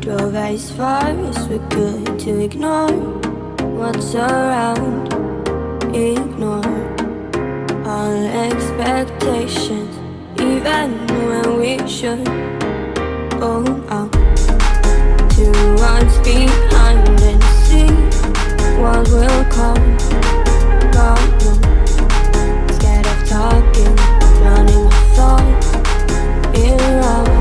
Drove as far as we could to ignore what's around. Ignore all expectations, even when we should. Oh, out to what's behind and see what will come. God knows, scared of talking, drowning my thoughts in round.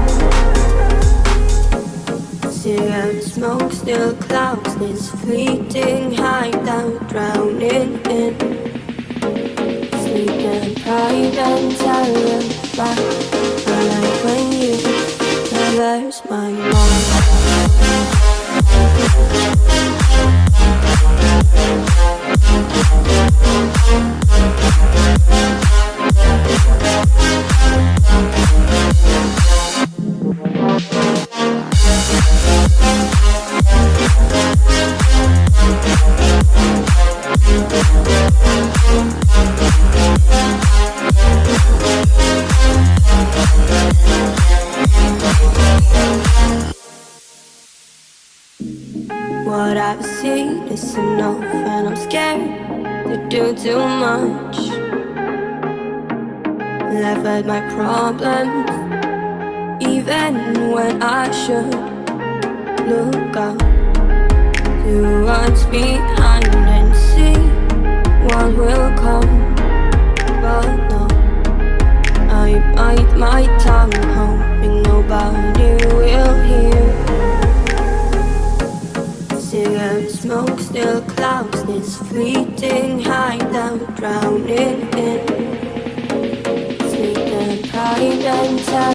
Cigarette smoke still clouds this fleeting hideout, drowning in sleep and pride and terrified. I like when you traverse my mind. What I've seen is enough, and I'm scared to do too much. Laugh at my problems, even when I should. Look up to what's behind and see what will come. But no, I bite my tongue, hoping nobody will hear. Cigarette smoke still clouds this fleeting hideout, drowning in sleep and pride and